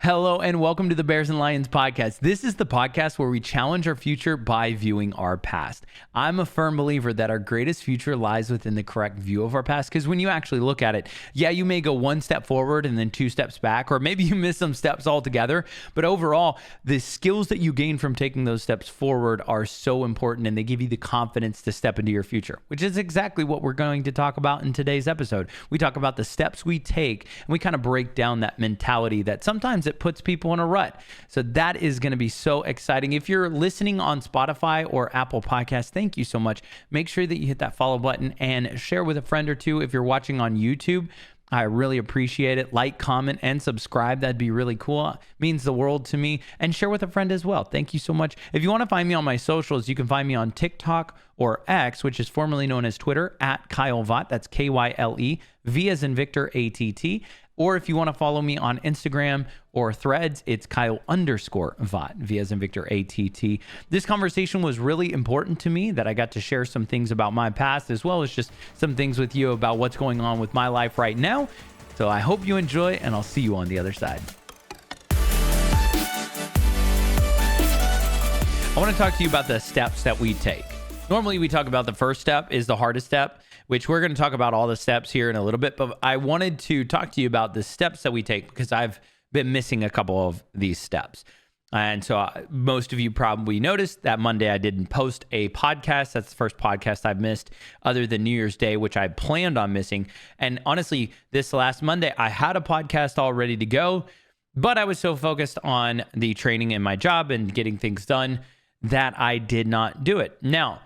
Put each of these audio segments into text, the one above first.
Hello and welcome to the Bears and Lions podcast. This is the podcast where we challenge our future by viewing our past. I'm a firm believer that our greatest future lies within the correct view of our past, because when you actually look at it, yeah, you may go one step forward and then two steps back, or maybe you miss some steps altogether. But overall, the skills that you gain from taking those steps forward are so important, and they give you the confidence to step into your future, which is exactly what we're going to talk about in today's episode. We talk about the steps we take, and we kind of break down that mentality that sometimes it puts people in a rut. So that is going to be so exciting. If you're listening on Spotify or Apple Podcasts, thank you so much. Make sure that you hit that follow button and share with a friend or two. If you're watching on YouTube, I really appreciate it. Like, comment, and subscribe. That'd be really cool. It means the world to me. And share with a friend as well. Thank you so much. If you want to find me on my socials, you can find me on TikTok or X, which is formerly known as Twitter, at Kyle Vaught. That's Kyle, V as in Victor, ATT. Or if you want to follow me on Instagram or Threads, it's Kyle_Vaught, V as in Victor, ATT. This conversation was really important to me, that I got to share some things about my past, as well as just some things with you about what's going on with my life right now. So I hope you enjoy, and I'll see you on the other side. I want to talk to you about the steps that we take. Normally, we talk about the first step is the hardest step, which we're going to talk about all the steps here in a little bit. But I wanted to talk to you about the steps that we take, because I've been missing a couple of these steps. And so most of you probably noticed that Monday I didn't post a podcast. That's the first podcast I've missed other than New Year's Day, which I planned on missing. And honestly, this last Monday, I had a podcast all ready to go, but I was so focused on the training in my job and getting things done that I did not do it. Now,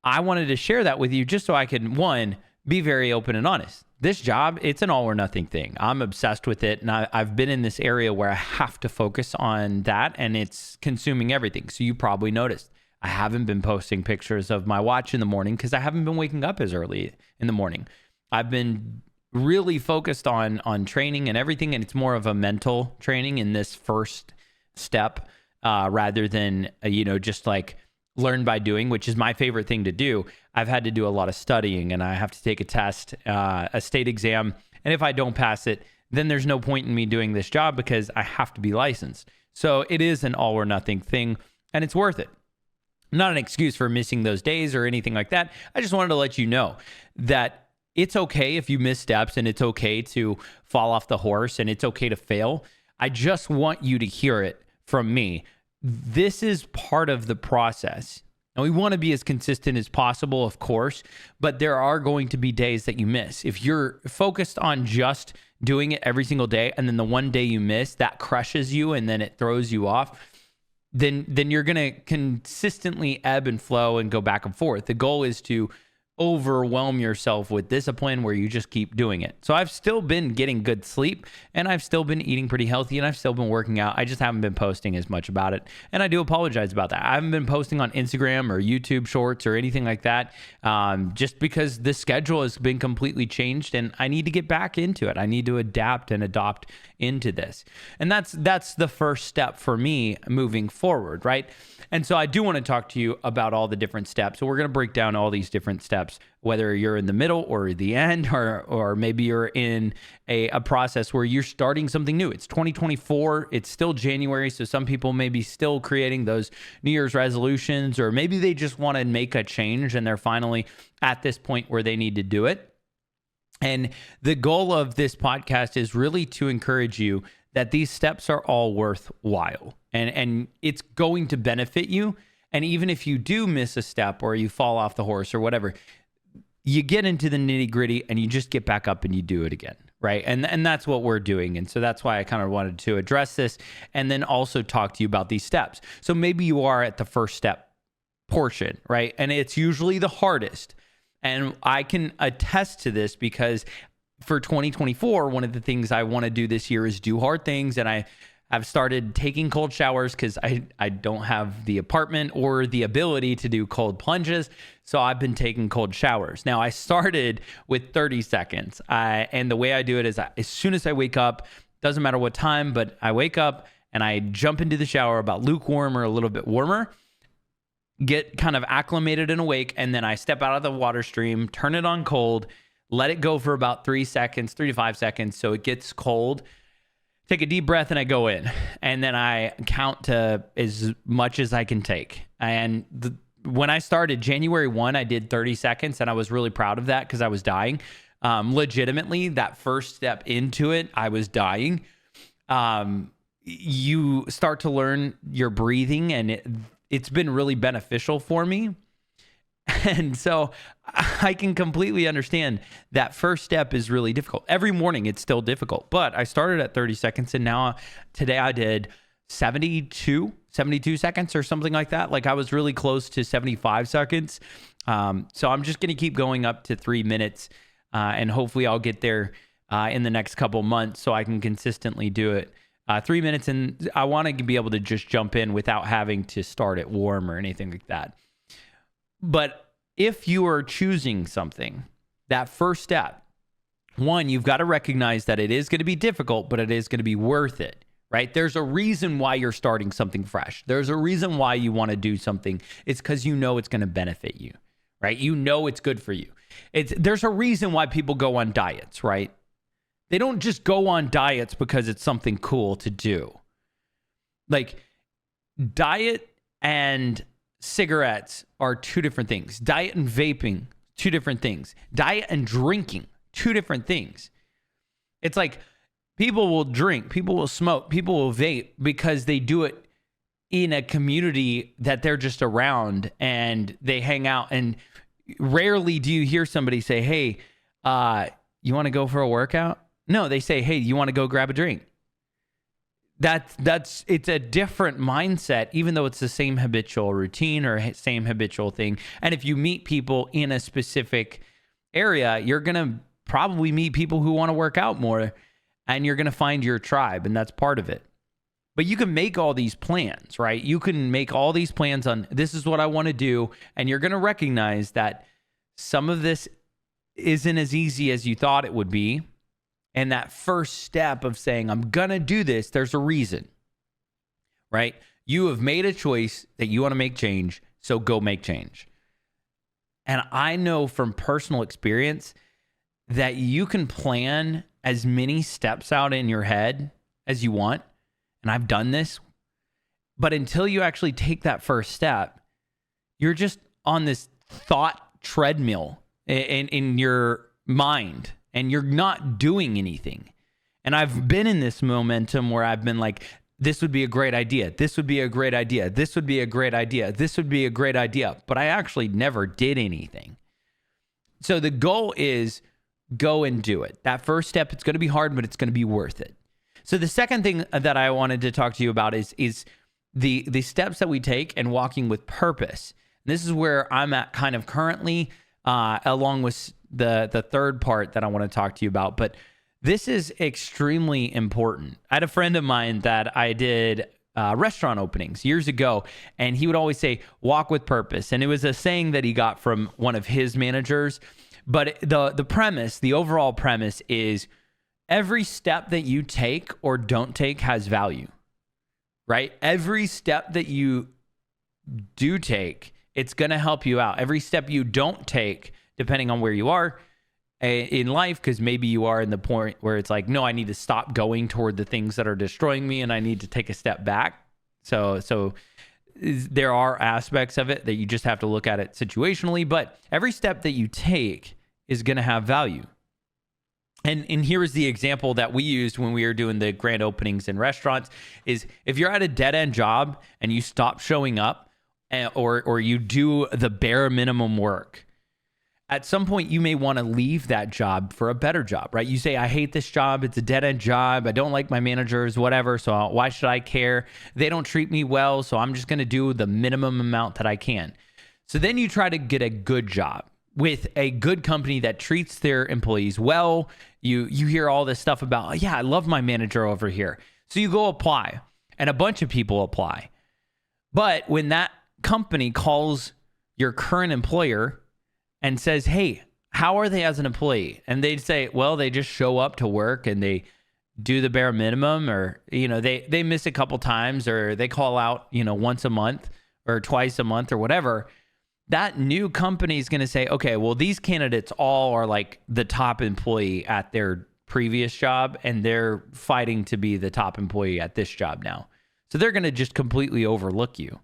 I wanted to share that with you just so I could, one, be very open and honest. This job, it's an all or nothing thing. I'm obsessed with it, and I've been in this area where I have to focus on that, and it's consuming everything. So you probably noticed I haven't been posting pictures of my watch in the morning because I haven't been waking up as early in the morning. I've been really focused on training and everything, and it's more of a mental training in this first step rather than, just like learn by doing, which is my favorite thing to do. I've had to do a lot of studying, and I have to take a test, a state exam. And if I don't pass it, then there's no point in me doing this job because I have to be licensed. So it is an all or nothing thing, and it's worth it. Not an excuse for missing those days or anything like that. I just wanted to let you know that it's okay if you miss steps, and it's okay to fall off the horse, and it's okay to fail. I just want you to hear it from me. This is part of the process. And we want to be as consistent as possible, of course, but there are going to be days that you miss. If you're focused on just doing it every single day, and then the one day you miss, that crushes you and then it throws you off, then you're going to consistently ebb and flow and go back and forth. The goal is to overwhelm yourself with discipline where you just keep doing it. So I've still been getting good sleep, and I've still been eating pretty healthy, and I've still been working out. I just haven't been posting as much about it, and I do apologize about that. I haven't been posting on Instagram or YouTube Shorts or anything like that, just because the schedule has been completely changed, and I need to get back into it. I need to adapt and adopt into this, and that's the first step for me moving forward, right? And so I do want to talk to you about all the different steps. So we're going to break down all these different steps, whether you're in the middle or the end, or maybe you're in a process where you're starting something new. It's 2024. It's still January. So some people may be still creating those New Year's resolutions, or maybe they just want to make a change and they're finally at this point where they need to do it. And the goal of this podcast is really to encourage you that these steps are all worthwhile, and it's going to benefit you. And even if you do miss a step or you fall off the horse or whatever, you get into the nitty gritty and you just get back up and you do it again, right? And that's what we're doing. And so that's why I kind of wanted to address this and then also talk to you about these steps. So maybe you are at the first step portion, right? And it's usually the hardest. And I can attest to this because for 2024, one of the things I want to do this year is do hard things. And I've started taking cold showers because I don't have the apartment or the ability to do cold plunges. So I've been taking cold showers. Now, I started with 30 seconds. And the way I do it is as soon as I wake up, doesn't matter what time, but I wake up and I jump into the shower about lukewarm or a little bit warmer, get kind of acclimated and awake, and then I step out of the water stream, turn it on cold, let it go for about 3 to 5 seconds so it gets cold. take a deep breath and I go in, and then I count to as much as I can take. And when I started January 1, I did 30 seconds, and I was really proud of that because I was dying. Legitimately, that first step into it, I was dying. You start to learn your breathing, and it's been really beneficial for me. And so I can completely understand that first step is really difficult. Every morning it's still difficult, but I started at 30 seconds, and now today I did 72 seconds or something like that. Like I was really close to 75 seconds. So I'm just going to keep going up to 3 minutes, and hopefully I'll get there in the next couple months so I can consistently do it. 3 minutes, and I want to be able to just jump in without having to start it warm or anything like that. But if you are choosing something, that first step, one, you've got to recognize that it is going to be difficult, but it is going to be worth it, right? There's a reason why you're starting something fresh. There's a reason why you want to do something. It's because you know it's going to benefit you, right? You know it's good for you. There's a reason why people go on diets, right? They don't just go on diets because it's something cool to do. Like diet and cigarettes are two different things. Diet and vaping, two different things. Diet and drinking, two different things. It's like people will drink, people will smoke, people will vape because they do it in a community that they're just around and they hang out. And rarely do you hear somebody say, hey, you want to go for a workout? No, they say, hey, you want to go grab a drink? It's a different mindset, even though it's the same habitual routine or same habitual thing. And if you meet people in a specific area, you're going to probably meet people who want to work out more, and you're going to find your tribe, and that's part of it. But you can make all these plans, right? You can make all these plans on this is what I want to do, and you're going to recognize that some of this isn't as easy as you thought it would be. And that first step of saying, I'm going to do this, there's a reason, right? You have made a choice that you want to make change, so go make change. And I know from personal experience that you can plan as many steps out in your head as you want. And I've done this. But until you actually take that first step, you're just on this thought treadmill in your mind. And you're not doing anything. And I've been in this momentum where I've been like, this would be a great idea. This would be a great idea. This would be a great idea. This would be a great idea. But I actually never did anything. So the goal is go and do it. That first step, it's going to be hard, but it's going to be worth it. So the second thing that I wanted to talk to you about is the steps that we take and walking with purpose. This is where I'm at kind of currently, along with the third part that I want to talk to you about. But this is extremely important. I had a friend of mine that I did restaurant openings years ago, and he would always say, walk with purpose. And it was a saying that he got from one of his managers. But the premise, the overall premise is every step that you take or don't take has value, right? Every step that you do take, it's going to help you out. Every step you don't take, depending on where you are in life, because maybe you are in the point where it's like, no, I need to stop going toward the things that are destroying me and I need to take a step back. So there are aspects of it that you just have to look at it situationally, but every step that you take is going to have value. And here is the example that we used when we were doing the grand openings in restaurants is if you're at a dead end job and you stop showing up or you do the bare minimum work, at some point, you may want to leave that job for a better job, right? You say, I hate this job. It's a dead-end job. I don't like my managers, whatever. So why should I care? They don't treat me well. So I'm just going to do the minimum amount that I can. So then you try to get a good job with a good company that treats their employees well. You hear all this stuff about, oh, yeah, I love my manager over here. So you go apply, and a bunch of people apply. But when that company calls your current employer and says, hey, how are they as an employee? And they'd say, well, they just show up to work and they do the bare minimum, or, they miss a couple times, or they call out, once a month or twice a month or whatever. That new company is going to say, okay, well, these candidates all are like the top employee at their previous job and they're fighting to be the top employee at this job now. So they're going to just completely overlook you.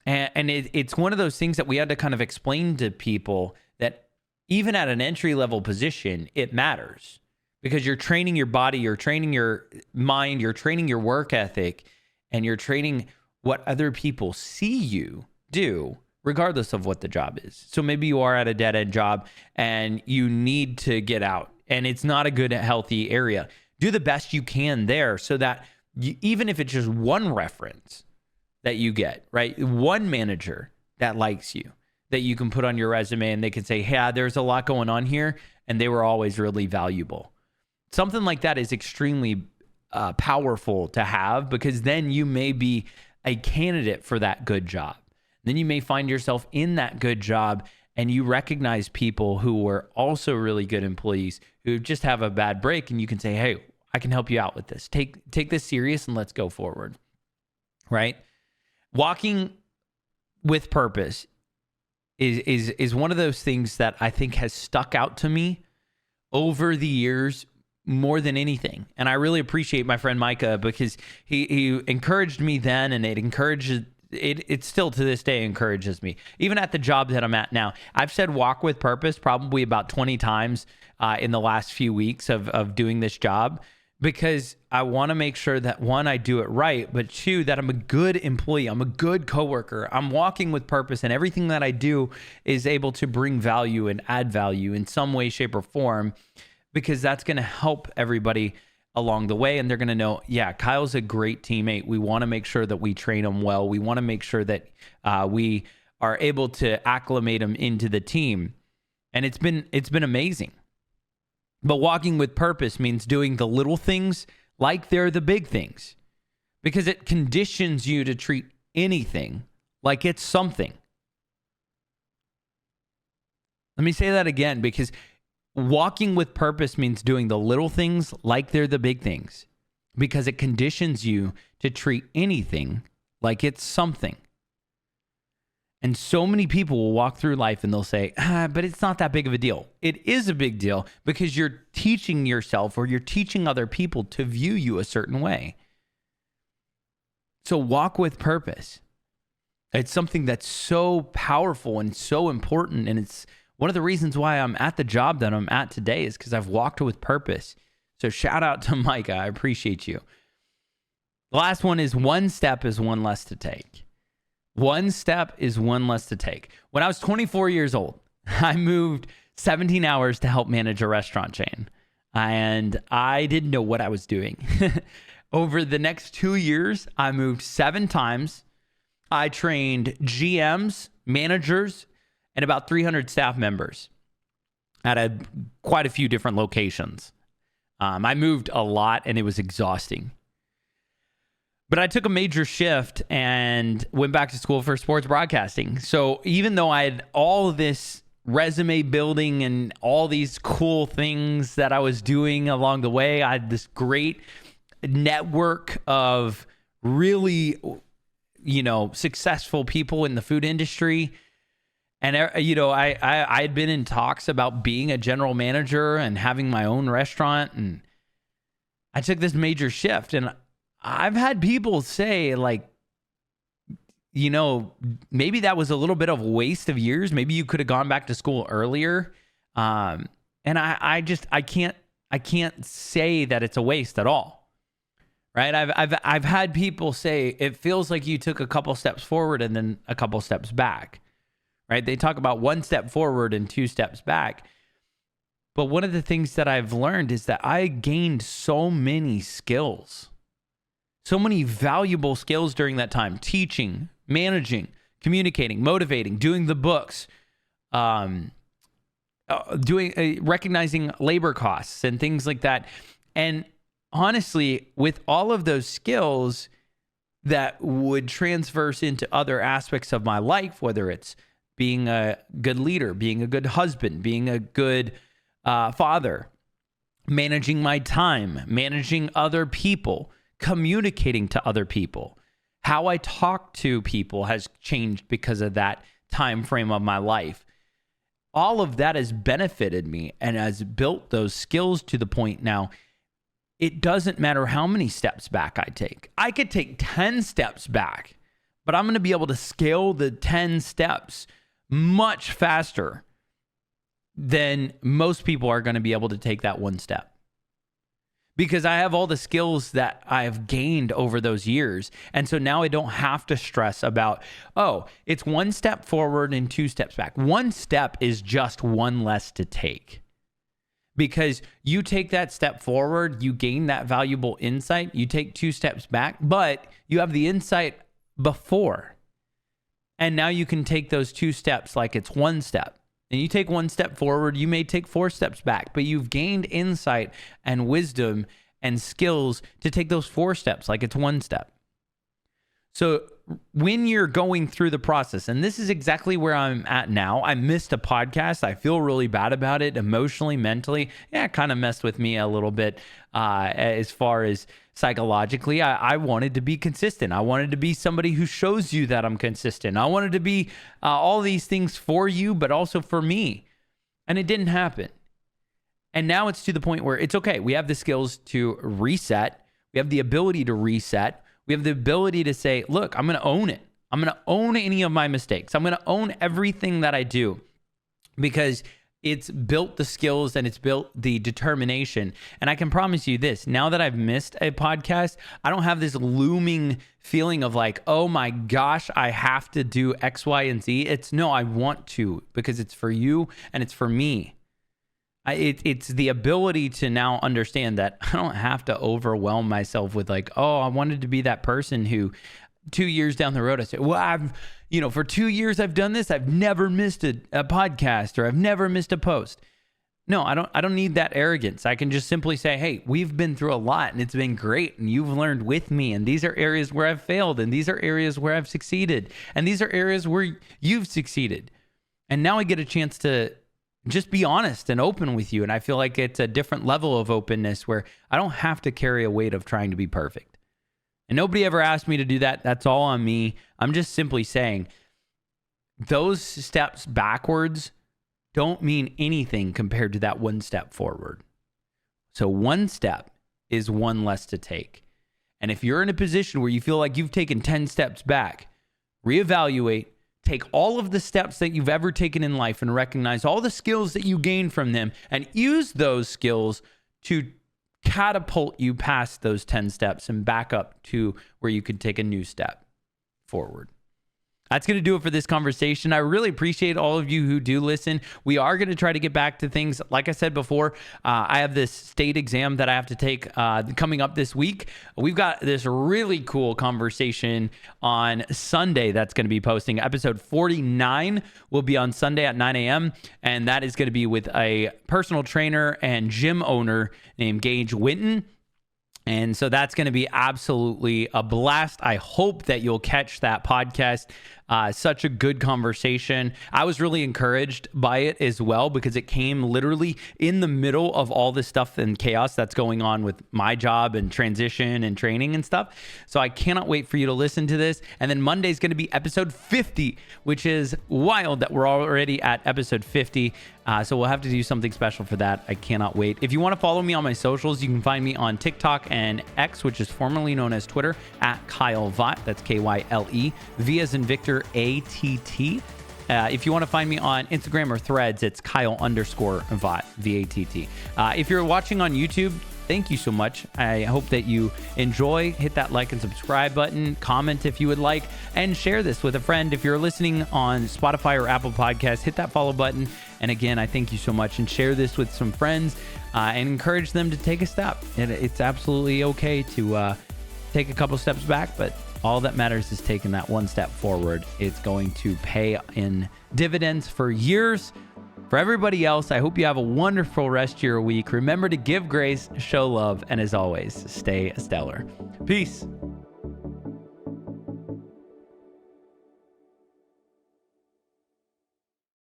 And it's one of those things that we had to kind of explain to people that even at an entry level position, it matters because you're training your body, you're training your mind, you're training your work ethic, and you're training what other people see you do, regardless of what the job is. So maybe you are at a dead end job and you need to get out and it's not a good, healthy area. Do the best you can there so that even if it's just one reference that you get, right? One manager that likes you, that you can put on your resume and they can say, hey, there's a lot going on here. And they were always really valuable. Something like that is extremely powerful to have because then you may be a candidate for that good job. Then you may find yourself in that good job and you recognize people who were also really good employees who just have a bad break and you can say, hey, I can help you out with this. Take this serious and let's go forward, right? Walking with purpose is one of those things that I think has stuck out to me over the years more than anything. And I really appreciate my friend Micah because he encouraged me then, and it still to this day encourages me. Even at the job that I'm at now, I've said walk with purpose probably about 20 times in the last few weeks of doing this job, because I want to make sure that one, I do it right, but two, that I'm a good employee. I'm a good coworker. I'm walking with purpose, and everything that I do is able to bring value and add value in some way, shape, or form, because that's going to help everybody along the way. And they're going to know, yeah, Kyle's a great teammate. We want to make sure that we train him well. We want to make sure that we are able to acclimate him into the team. And it's been amazing. But walking with purpose means doing the little things like they're the big things, because it conditions you to treat anything like it's something. Let me say that again, because walking with purpose means doing the little things like they're the big things, because it conditions you to treat anything like it's something. And so many people will walk through life and they'll say, but it's not that big of a deal. It is a big deal because you're teaching yourself or you're teaching other people to view you a certain way. So walk with purpose. It's something that's so powerful and so important. And it's one of the reasons why I'm at the job that I'm at today is because I've walked with purpose. So shout out to Micah. I appreciate you. The last one is one step is one less to take. One step is one less to take. When I was 24 years old, I moved 17 hours to help manage a restaurant chain. And I didn't know what I was doing. Over the next 2 years, I moved 7 times. I trained GMs, managers, and about 300 staff members at quite a few different locations. I moved a lot and it was exhausting. But I took a major shift and went back to school for sports broadcasting. So even though I had all of this resume building and all these cool things that I was doing along the way, I had this great network of really, successful people in the food industry. And, I had been in talks about being a general manager and having my own restaurant. And I took this major shift, and I've had people say, like, maybe that was a little bit of a waste of years. Maybe you could have gone back to school earlier. And I can't say that it's a waste at all. Right? I've had people say it feels like you took a couple steps forward and then a couple steps back. Right? They talk about 1 step forward and 2 steps back. But one of the things that I've learned is that I gained so many skills. So many valuable skills during that time: teaching, managing, communicating, motivating, doing the books, recognizing labor costs and things like that. And honestly, with all of those skills that would transverse into other aspects of my life, whether it's being a good leader, being a good husband, being a good father, managing my time, managing other people, communicating to other people. How I talk to people has changed because of that time frame of my life. all of that has benefited me and has built those skills to the point now. It doesn't matter how many steps back I take. I could take 10 steps back, but I'm going to be able to scale the 10 steps much faster than most people are going to be able to take that one step. Because I have all the skills that I've gained over those years. And so now I don't have to stress about, oh, it's one step forward and 2 steps back. One step is just one less to take. Because you take that step forward, you gain that valuable insight, you take 2 steps back, but you have the insight before. And now you can take those 2 steps like it's one step. And you take 1 step forward, you may take 4 steps back, but you've gained insight and wisdom and skills to take those 4 steps like it's 1 step. So when you're going through the process, and this is exactly where I'm at now, I missed a podcast. I feel really bad about it emotionally, mentally. Yeah, it kind of messed with me a little bit as far as psychologically. I wanted to be consistent. I wanted to be somebody who shows you that I'm consistent. I wanted to be all these things for you, but also for me. And it didn't happen. And now it's to the point where it's okay. We have the skills to reset. We have the ability to reset. We have the ability to say, look, I'm going to own it. I'm going to own any of my mistakes. I'm going to own everything that I do because it's built the skills and it's built the determination. And I can promise you this, now that I've missed a podcast, I don't have this looming feeling of like, oh my gosh, I have to do X, Y, and Z. It's no, I want to because it's for you and it's for me. It's the ability to now understand that I don't have to overwhelm myself with like, oh, I wanted to be that person who 2 years down the road, I say, well, for 2 years I've done this. I've never missed a podcast or I've never missed a post. No, I don't need that arrogance. I can just simply say, hey, we've been through a lot and it's been great. And you've learned with me. And these are areas where I've failed. And these are areas where I've succeeded. And these are areas where you've succeeded. And now I get a chance to just be honest and open with you. And I feel like it's a different level of openness where I don't have to carry a weight of trying to be perfect. And nobody ever asked me to do that. That's all on me. I'm just simply saying those steps backwards don't mean anything compared to that 1 step forward. So 1 step is 1 less to take. And if you're in a position where you feel like you've taken 10 steps back, reevaluate, take all of the steps that you've ever taken in life and recognize all the skills that you gained from them and use those skills to catapult you past those 10 steps and back up to where you could take a new step forward. That's going to do it for this conversation. I really appreciate all of you who do listen. We are going to try to get back to things. Like I said before, I have this state exam that I have to take coming up this week. We've got this really cool conversation on Sunday that's going to be posting. Episode 49 will be on Sunday at 9 a.m. And that is going to be with a personal trainer and gym owner named Gage Winton. And so that's going to be absolutely a blast. I hope that you'll catch that podcast. Such a good conversation. I was really encouraged by it as well because it came literally in the middle of all this stuff and chaos that's going on with my job and transition and training and stuff. So I cannot wait for you to listen to this. And then Monday is going to be episode 50, which is wild that we're already at episode 50. So we'll have to do something special for that. I cannot wait. If you want to follow me on my socials, you can find me on TikTok and X, which is formerly known as Twitter, at Kyle Vaught. That's Kyle. V as in Victor, ATT. If you want to find me on Instagram or Threads, it's Kyle_Vaught, VATT. If you're watching on YouTube, thank you so much. I hope that you enjoy. Hit that like and subscribe button, comment if you would like, and share this with a friend. If you're listening on Spotify or Apple Podcasts, hit that follow button. And again, I thank you so much, and share this with some friends and encourage them to take a step. It's absolutely okay to take a couple steps back, but all that matters is taking that 1 step forward. It's going to pay in dividends for years. For everybody else, I hope you have a wonderful rest of your week. Remember to give grace, show love, and as always, stay stellar. Peace.